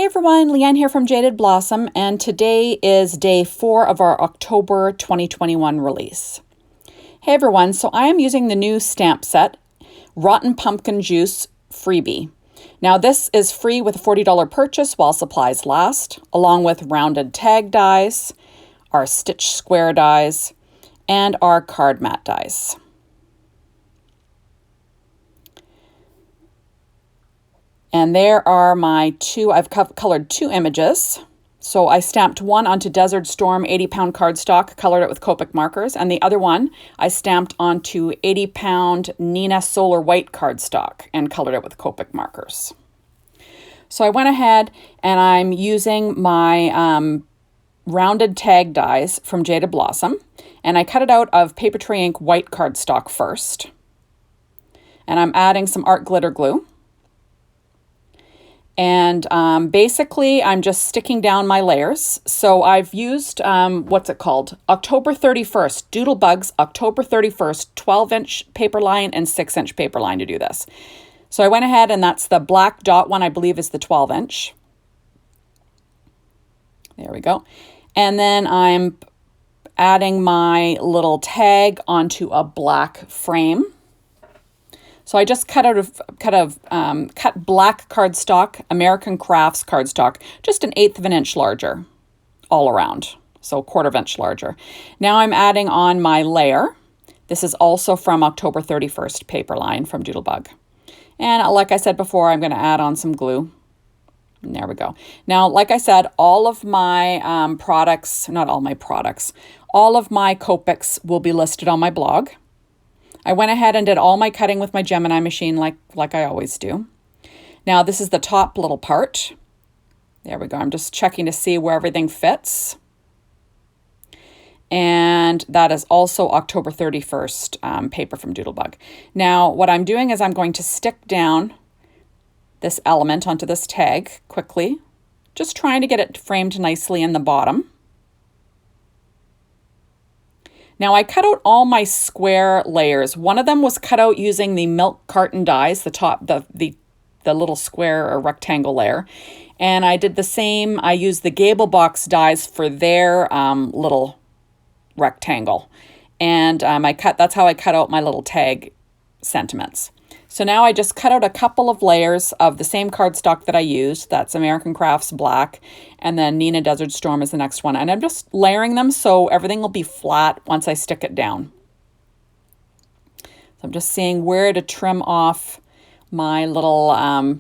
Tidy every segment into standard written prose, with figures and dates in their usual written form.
everyone, Leanne here from Jaded Blossom, and today is day 4 of our October 2021 release. Hey everyone, so I am using the new stamp set, Rotten Pumpkin Juice Freebie. Now this is free with a $40 purchase while supplies last, along with rounded tag dies, our stitch square dies, and our card mat dies. And there are my I've colored 2 images. So I stamped one onto Desert Storm 80-pound cardstock, colored it with Copic markers, and the other one I stamped onto 80-pound Neenah Solar White cardstock and colored it with Copic markers. So I went ahead and I'm using my rounded tag dies from Jaded Blossom, and I cut it out of Paper Tray Ink white cardstock first. And I'm adding some art glitter glue. And basically, I'm just sticking down my layers. So I've used, what's it called? October 31st, Doodlebug's October 31st 12-inch paper line and 6-inch paper line to do this. So I went ahead, and that's the black dot one, I believe is the 12-inch. There we go. And then I'm adding my little tag onto a black frame. So I just cut black cardstock, American Crafts cardstock, just 1/8 of an inch larger all around. So 1/4 of an inch larger. Now I'm adding on my layer. This is also from October 31st paper line from Doodlebug. And like I said before, I'm going to add on some glue. And there we go. Now, like I said, all of my products, not all my products, all of my Copics will be listed on my blog. I went ahead and did all my cutting with my Gemini machine like I always do. Now this is the top little part. There we go. I'm just checking to see where everything fits. And that is also October 31st paper from Doodlebug. Now what I'm doing is I'm going to stick down this element onto this tag quickly, just trying to get it framed nicely in the bottom. Now I cut out all my square layers. One of them was cut out using the milk carton dies, the little square or rectangle layer. And I did the same, I used the Gable Box dies for their little rectangle. And that's how I cut out my little tag sentiments. So now I just cut out a couple of layers of the same cardstock that I used. That's American Crafts Black, and then Neenah Desert Storm is the next one. And I'm just layering them so everything will be flat once I stick it down. So I'm just seeing where to trim off my little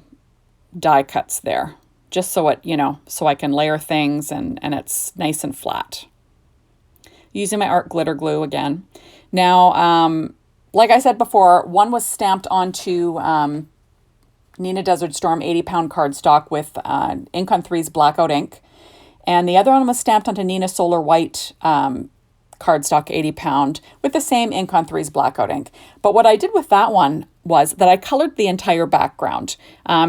die cuts there, just so it, so I can layer things and it's nice and flat. Using my art glitter glue again. Now, like I said before, one was stamped onto Neenah Desert Storm 80-pound cardstock with Ink on 3's Blackout ink. And the other one was stamped onto Neenah Solar White cardstock 80-pound with the same Ink on 3's Blackout ink. But what I did with that one was that I colored the entire background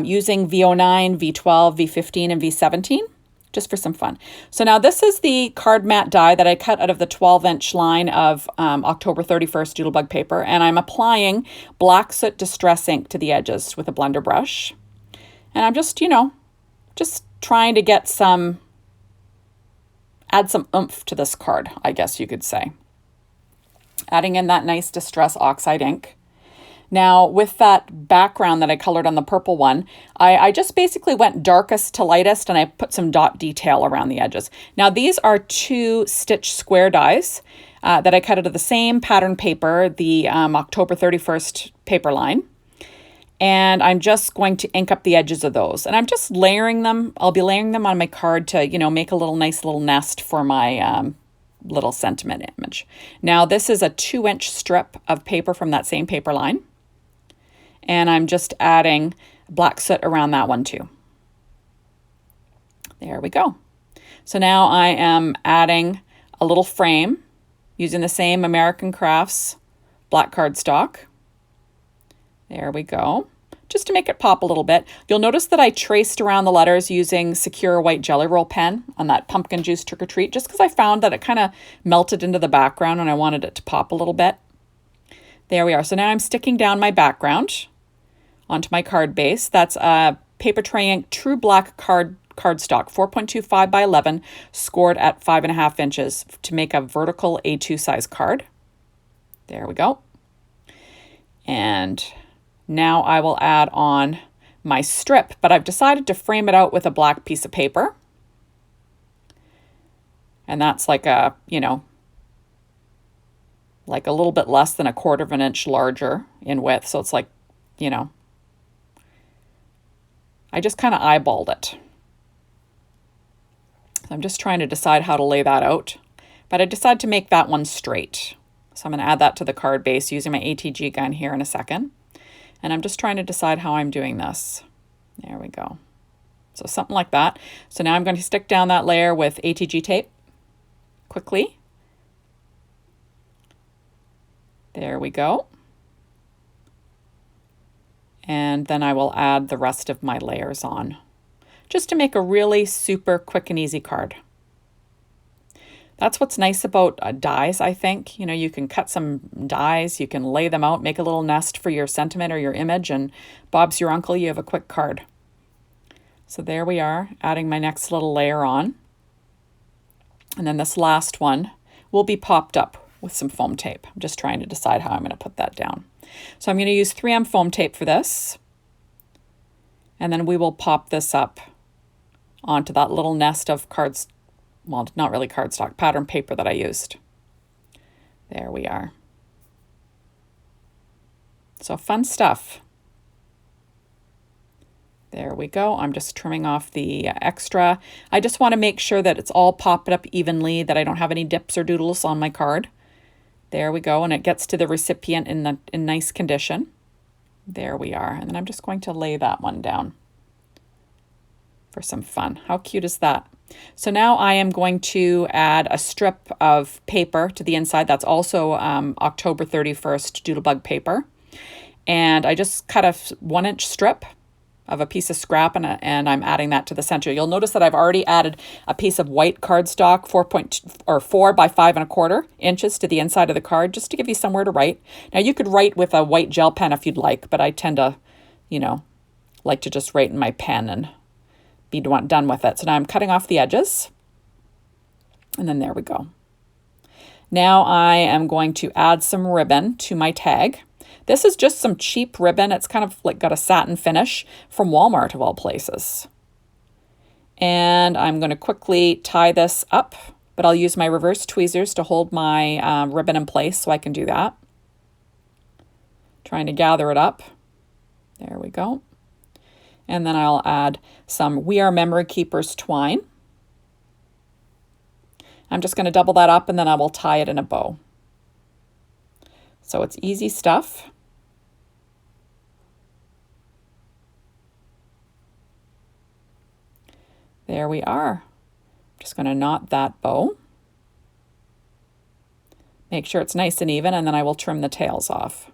using V09, V12, V15, and V17. Just for some fun. So now this is the card mat die that I cut out of the 12-inch line of October 31st Doodlebug paper, and I'm applying Black Soot Distress ink to the edges with a blender brush. And I'm just, just trying to get add some oomph to this card, I guess you could say. Adding in that nice Distress Oxide ink. Now, with that background that I colored on the purple one, I just basically went darkest to lightest, and I put some dot detail around the edges. Now, these are 2 stitch square dies that I cut out of the same pattern paper, the October 31st paper line. And I'm just going to ink up the edges of those. And I'm just layering them. I'll be layering them on my card to, make a nice little nest for my little sentiment image. Now, this is a 2-inch strip of paper from that same paper line. And I'm just adding black soot around that one too. There we go. So now I am adding a little frame using the same American Crafts black cardstock. There we go. Just to make it pop a little bit. You'll notice that I traced around the letters using Secure White Jelly Roll pen on that Pumpkin Juice Trick or Treat, just because I found that it kind of melted into the background and I wanted it to pop a little bit. There we are. So now I'm sticking down my background onto my card base. That's a Paper Tray Ink True Black cardstock, 4.25 by 11, scored at 5.5 inches to make a vertical A2 size card. There we go. And now I will add on my strip, but I've decided to frame it out with a black piece of paper. And that's like a, you know, like a little bit less than 1/4 of an inch larger in width. So it's like, you know, I just kind of eyeballed it. I'm just trying to decide how to lay that out, but I decided to make that one straight. So I'm going to add that to the card base using my ATG gun here in a second. And I'm just trying to decide how I'm doing this. There we go. So something like that. So now I'm going to stick down that layer with ATG tape quickly. There we go. And then I will add the rest of my layers on, just to make a really super quick and easy card. That's what's nice about dies, I think. You know, you can cut some dies, you can lay them out, make a little nest for your sentiment or your image, and Bob's your uncle, you have a quick card. So there we are, adding my next little layer on. And then this last one will be popped up with some foam tape. I'm just trying to decide how I'm going to put that down. So I'm going to use 3M foam tape for this. And then we will pop this up onto that little nest of cards, well, not really cardstock, pattern paper that I used. There we are. So fun stuff. There we go. I'm just trimming off the extra. I just want to make sure that it's all popped up evenly, that I don't have any dips or doodles on my card. There we go, and it gets to the recipient in nice condition. There we are, and then I'm just going to lay that one down for some fun. How cute is that? So now I am going to add a strip of paper to the inside. That's also October 31st Doodlebug paper. And I just cut a 1-inch strip of a piece of scrap, and I'm adding that to the center. You'll notice that I've already added a piece of white cardstock, 4 by 5.25 inches to the inside of the card, just to give you somewhere to write. Now you could write with a white gel pen if you'd like, but I tend to, you know, like to just write in my pen and be done with it. So now I'm cutting off the edges, and then there we go. Now I am going to add some ribbon to my tag. This is just some cheap ribbon. It's kind of like got a satin finish from Walmart of all places. And I'm going to quickly tie this up, but I'll use my reverse tweezers to hold my ribbon in place so I can do that. Trying to gather it up. There we go. And then I'll add some We Are Memory Keepers twine. I'm just going to double that up and then I will tie it in a bow. So it's easy stuff. There we are. Just going to knot that bow. Make sure it's nice and even, and then I will trim the tails off.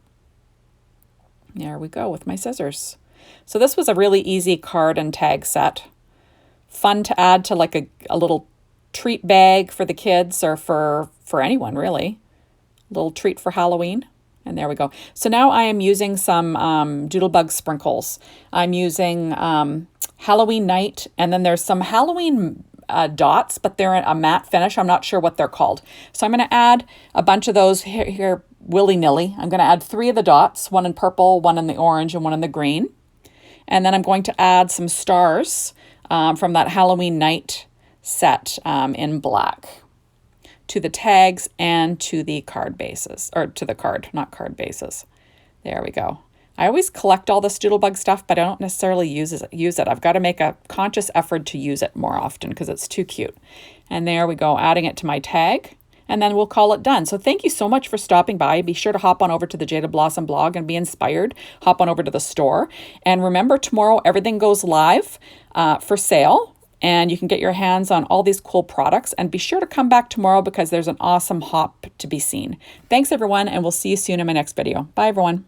There we go with my scissors. So this was a really easy card and tag set. Fun to add to like a little treat bag for the kids or for anyone really. A little treat for Halloween. And there we go. So now I am using some Doodlebug sprinkles. I'm using Halloween Night, and then there's some Halloween dots, but they're a matte finish. I'm not sure what they're called. So I'm going to add a bunch of those here willy-nilly. I'm going to add 3 of the dots, one in purple, one in the orange, and one in the green. And then I'm going to add some stars from that Halloween Night set in black to the tags and to the card bases, or to the card, not card bases. There we go. I always collect all this Doodlebug stuff, but I don't necessarily use it. I've got to make a conscious effort to use it more often because it's too cute. And there we go, adding it to my tag, and then we'll call it done. So thank you so much for stopping by. Be sure to hop on over to the Jaded Blossom blog and be inspired. Hop on over to the store. And remember, tomorrow everything goes live for sale. And you can get your hands on all these cool products. And be sure to come back tomorrow because there's an awesome hop to be seen. Thanks, everyone, and we'll see you soon in my next video. Bye, everyone.